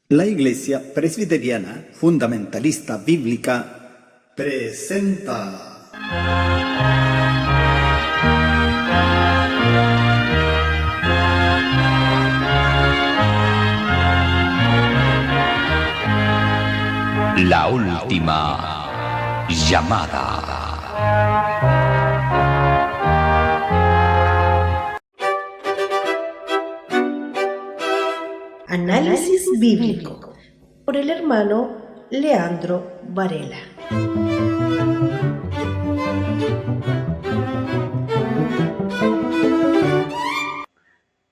La Iglesia Presbiteriana Fundamentalista Bíblica presenta La última llamada. Análisis bíblico por el hermano Leandro Varela.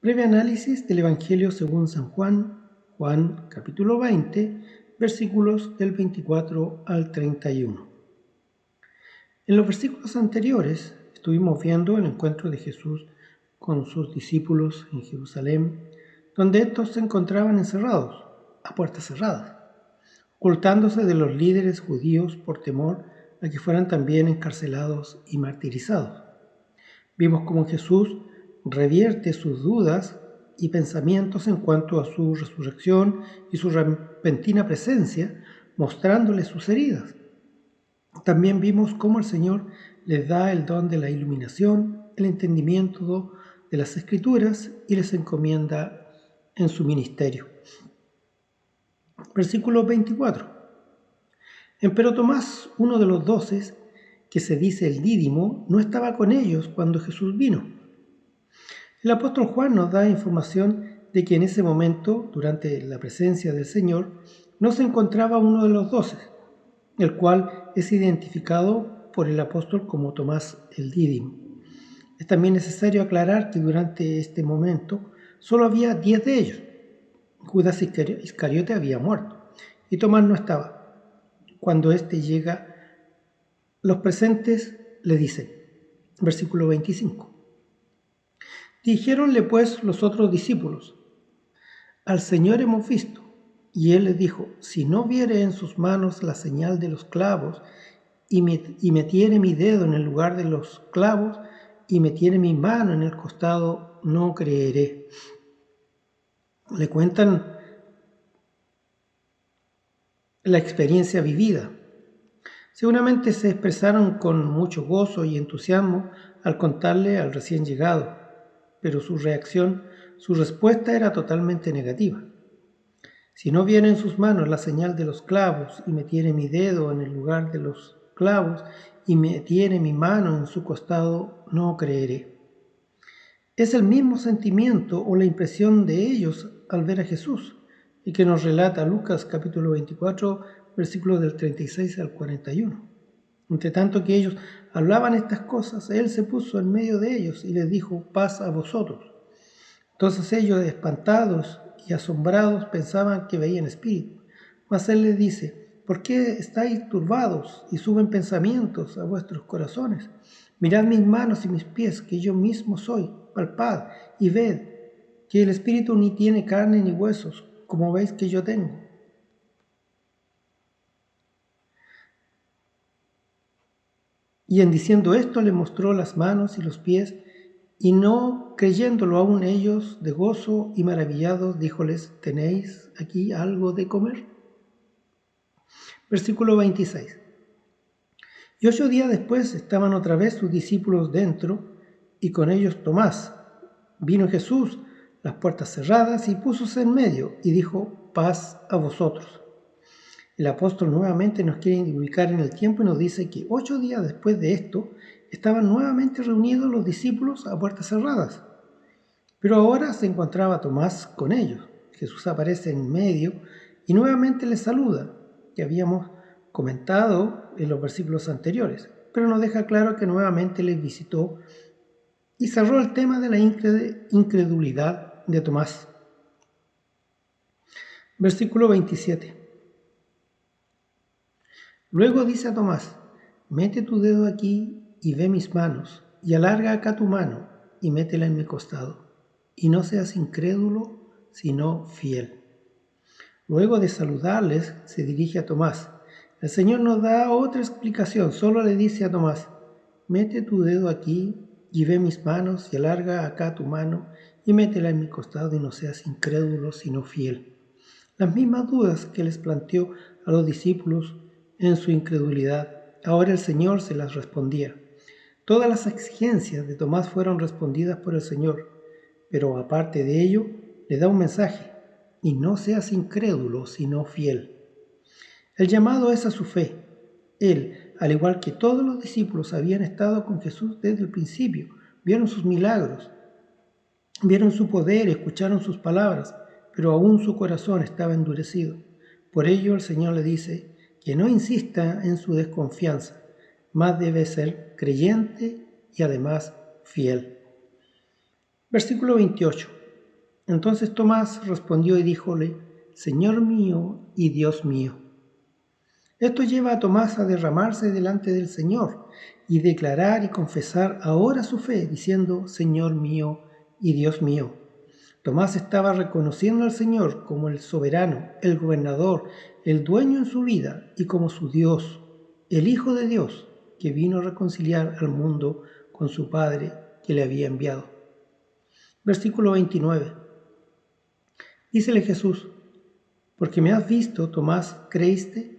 Breve análisis del Evangelio según San Juan, Juan capítulo 20, versículos del 24 al 31. En los versículos anteriores estuvimos viendo el encuentro de Jesús con sus discípulos en Jerusalén, donde estos se encontraban encerrados, a puertas cerradas, ocultándose de los líderes judíos por temor a que fueran también encarcelados y martirizados. Vimos cómo Jesús revierte sus dudas y pensamientos en cuanto a su resurrección y su repentina presencia, mostrándoles sus heridas. También vimos cómo el Señor les da el don de la iluminación, el entendimiento de las Escrituras y les encomienda en su ministerio. Versículo 24. Empero Tomás, uno de los 12, que se dice el Dídimo, no estaba con ellos cuando Jesús vino. El apóstol Juan nos da información de que en ese momento, durante la presencia del Señor, no se encontraba uno de los 12, el cual es identificado por el apóstol como Tomás el Dídimo. Es también necesario aclarar que durante este momento solo había 10 de ellos. Judas Iscariote había muerto y Tomás no estaba. Cuando éste llega, los presentes le dicen, versículo 25. Dijéronle pues los otros discípulos, al Señor hemos visto. Y él les dijo, si no viere en sus manos la señal de los clavos, y metiere mi dedo en el lugar de los clavos, y metiere mi mano en el costado, no creeré. Le cuentan la experiencia vivida. Seguramente se expresaron con mucho gozo y entusiasmo al contarle al recién llegado, pero su respuesta era totalmente negativa. Si no viene en sus manos la señal de los clavos y metiere mi dedo en el lugar de los clavos y metiere mi mano en su costado, no creeré. Es el mismo sentimiento o la impresión de ellos al ver a Jesús, y que nos relata Lucas capítulo 24, versículos del 36 al 41. Entre tanto que ellos hablaban estas cosas, Él se puso en medio de ellos y les dijo, paz a vosotros. Entonces ellos, espantados y asombrados, pensaban que veían espíritu. Mas Él les dice, ¿por qué estáis turbados y suben pensamientos a vuestros corazones? Mirad mis manos y mis pies, que yo mismo soy. Palpad y ved que el espíritu ni tiene carne ni huesos, como veis que yo tengo. Y en diciendo esto le mostró las manos y los pies, y no creyéndolo aún ellos de gozo y maravillados, díjoles, ¿tenéis aquí algo de comer? Versículo 26. Y 8 días después estaban otra vez sus discípulos dentro, y con ellos Tomás. Vino Jesús, las puertas cerradas, y púsose en medio, y dijo, paz a vosotros. El apóstol nuevamente nos quiere ubicar en el tiempo y nos dice que 8 días después de esto, estaban nuevamente reunidos los discípulos a puertas cerradas. Pero ahora se encontraba Tomás con ellos. Jesús aparece en medio y nuevamente les saluda, que habíamos comentado en los versículos anteriores, pero nos deja claro que nuevamente les visitó y cerró el tema de la incredulidad de Tomás. Versículo 27. Luego dice a Tomás, mete tu dedo aquí y ve mis manos, y alarga acá tu mano y métela en mi costado, y no seas incrédulo, sino fiel. Luego de saludarles, se dirige a Tomás. El Señor nos da otra explicación, solo le dice a Tomás, mete tu dedo aquí y ve mis manos y alarga acá tu mano y métela en mi costado y no seas incrédulo, sino fiel. Las mismas dudas que les planteó a los discípulos en su incredulidad, ahora el Señor se las respondía. Todas las exigencias de Tomás fueron respondidas por el Señor, pero aparte de ello, le da un mensaje: y no seas incrédulo, sino fiel. El llamado es a su fe. Él, al igual que todos los discípulos, habían estado con Jesús desde el principio, vieron sus milagros, vieron su poder, escucharon sus palabras, pero aún su corazón estaba endurecido. Por ello el Señor le dice que no insista en su desconfianza, más debe ser creyente y además fiel. Versículo 28. Entonces Tomás respondió y díjole: Señor mío y Dios mío. Esto lleva a Tomás a derramarse delante del Señor y declarar y confesar ahora su fe, diciendo: Señor mío y Dios mío. Tomás estaba reconociendo al Señor como el soberano, el gobernador, el dueño en su vida y como su Dios, el Hijo de Dios, que vino a reconciliar al mundo con su Padre que le había enviado. Versículo 29. Dícele Jesús: porque me has visto, Tomás, ¿creíste?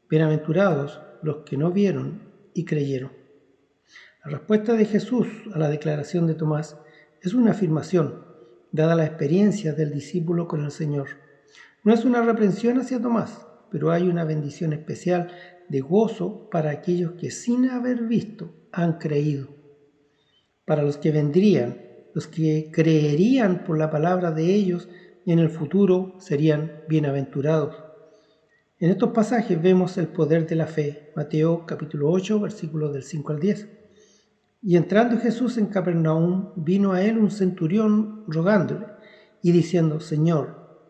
Bienaventurados los que no vieron y creyeron. La respuesta de Jesús a la declaración de Tomás es una afirmación, dada la experiencia del discípulo con el Señor. No es una reprensión hacia Tomás, pero hay una bendición especial de gozo para aquellos que sin haber visto han creído. Para los que vendrían, los que creerían por la palabra de ellos, en el futuro serían bienaventurados. En estos pasajes vemos el poder de la fe. Mateo capítulo 8, versículos del 5 al 10. Y entrando Jesús en Capernaum, vino a él un centurión rogándole y diciendo: Señor,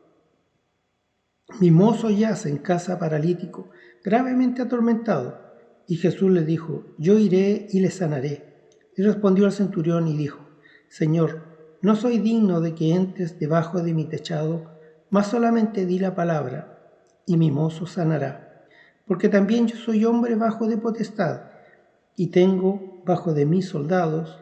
mi mozo yace en casa paralítico, gravemente atormentado. Y Jesús le dijo: yo iré y le sanaré. Y respondió el centurión y dijo: Señor, no soy digno de que entres debajo de mi techado, mas solamente di la palabra, y mi mozo sanará. Porque también yo soy hombre bajo de potestad, y tengo bajo de mí soldados,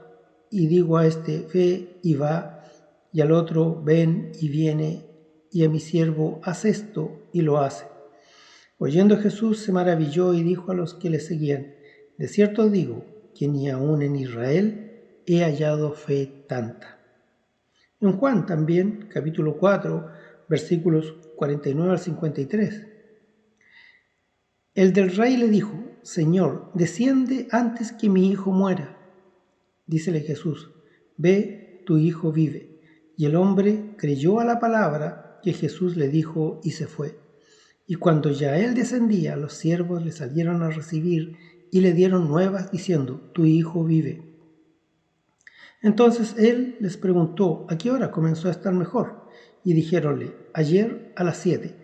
y digo a este: ve y va, y al otro: ven y viene, y a mi siervo: haz esto, y lo hace. Oyendo Jesús se maravilló y dijo a los que le seguían: de cierto digo que ni aun en Israel he hallado fe tanta. En Juan también, capítulo 4, versículos 49 al 53. El del rey le dijo: Señor, desciende antes que mi hijo muera. Dícele Jesús: ve, tu hijo vive. Y el hombre creyó a la palabra que Jesús le dijo y se fue. Y cuando ya él descendía, los siervos le salieron a recibir y le dieron nuevas diciendo: tu hijo vive. Entonces él les preguntó a qué hora comenzó a estar mejor, y dijéronle: ayer a las 7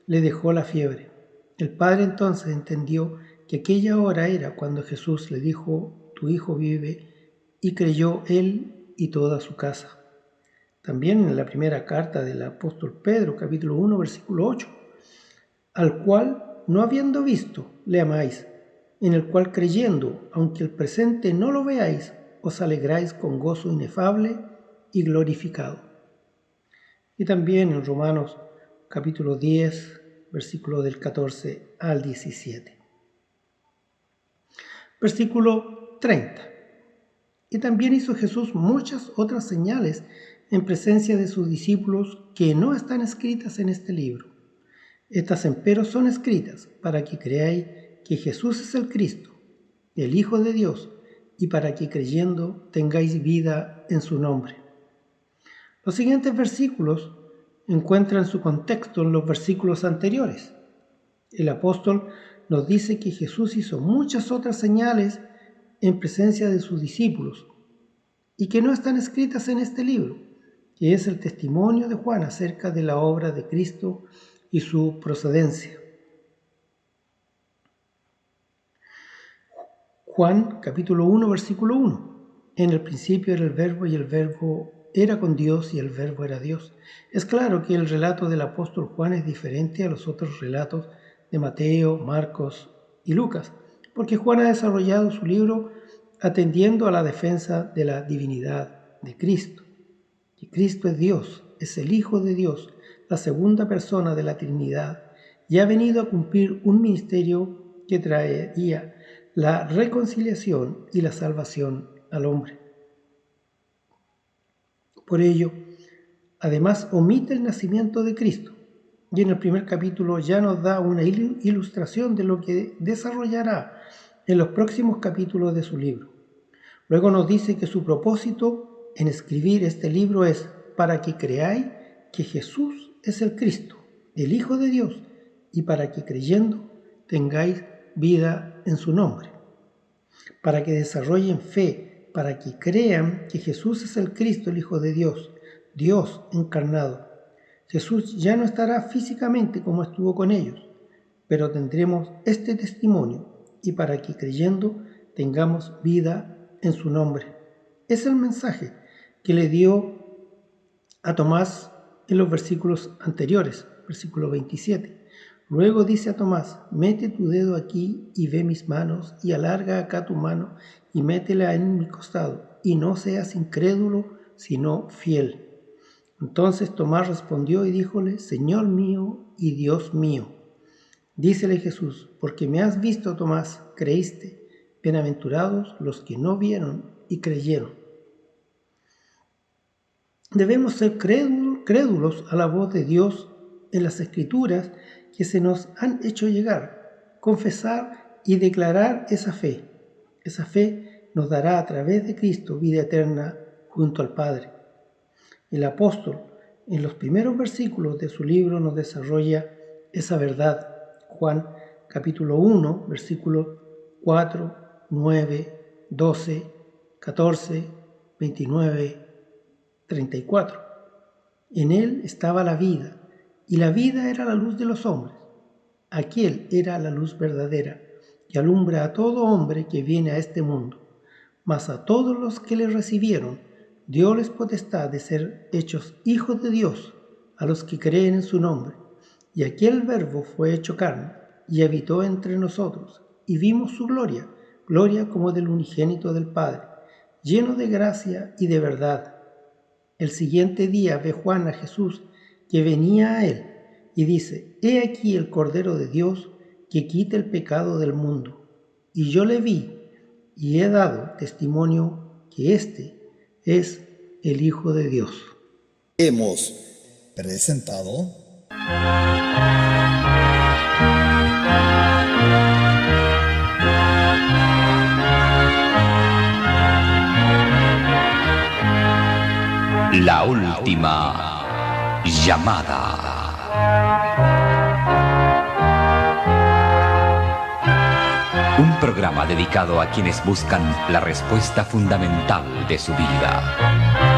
le dejó la fiebre. El padre entonces entendió que aquella hora era cuando Jesús le dijo: tu hijo vive, y creyó él y toda su casa. También en la primera carta del apóstol Pedro, capítulo 1, versículo 8, al cual, no habiendo visto, le amáis, en el cual creyendo, aunque el presente no lo veáis, os alegráis con gozo inefable y glorificado. Y también en Romanos capítulo 10, versículo del 14 al 17. Versículo 30. Y también hizo Jesús muchas otras señales en presencia de sus discípulos que no están escritas en este libro. Estas empero son escritas para que creáis que Jesús es el Cristo, el Hijo de Dios, y para que creyendo tengáis vida en su nombre. Los siguientes versículos encuentran su contexto en los versículos anteriores. El apóstol nos dice que Jesús hizo muchas otras señales en presencia de sus discípulos y que no están escritas en este libro, que es el testimonio de Juan acerca de la obra de Cristo y su procedencia. Juan capítulo 1, versículo 1. En el principio era el verbo y el verbo era con Dios y el verbo era Dios. Es claro que el relato del apóstol Juan es diferente a los otros relatos de Mateo, Marcos y Lucas, porque Juan ha desarrollado su libro atendiendo a la defensa de la divinidad de Cristo. Que Cristo es Dios, es el Hijo de Dios, la segunda persona de la Trinidad, y ha venido a cumplir un ministerio que traería la reconciliación y la salvación al hombre. Por ello, además omite el nacimiento de Cristo, y en el primer capítulo ya nos da una ilustración de lo que desarrollará en los próximos capítulos de su libro. Luego nos dice que su propósito en escribir este libro es para que creáis que Jesús es el Cristo, el Hijo de Dios, y para que creyendo tengáis vida en su nombre. Para que desarrollen fe, para que crean que Jesús es el Cristo, el Hijo de Dios, Dios encarnado. Jesús ya no estará físicamente como estuvo con ellos, pero tendremos este testimonio y para que creyendo tengamos vida en su nombre. Es el mensaje que le dio a Tomás en los versículos anteriores, versículo 27. Luego dice a Tomás, mete tu dedo aquí y ve mis manos, y alarga acá tu mano y métela en mi costado, y no seas incrédulo, sino fiel. Entonces Tomás respondió y díjole, Señor mío y Dios mío. Dícele Jesús, porque me has visto, Tomás, creíste. Bienaventurados los que no vieron y creyeron. Debemos ser crédulos a la voz de Dios en las Escrituras que se nos han hecho llegar, confesar y declarar esa fe. Esa fe nos dará a través de Cristo vida eterna junto al Padre. El apóstol, en los primeros versículos de su libro, nos desarrolla esa verdad. Juan capítulo 1, versículos 4, 9, 12, 14, 29, 34. En él estaba la vida, y la vida era la luz de los hombres. Aquel era la luz verdadera, que alumbra a todo hombre que viene a este mundo. Mas a todos los que le recibieron, dióles potestad de ser hechos hijos de Dios, a los que creen en su nombre. Y aquel Verbo fue hecho carne, y habitó entre nosotros, y vimos su gloria, gloria como del unigénito del Padre, lleno de gracia y de verdad. El siguiente día ve Juan a Jesús, que venía a él, y dice, he aquí el Cordero de Dios, que quita el pecado del mundo. Y yo le vi, y he dado testimonio que éste es el Hijo de Dios. Hemos presentado La última llamada. Un programa dedicado a quienes buscan la respuesta fundamental de su vida.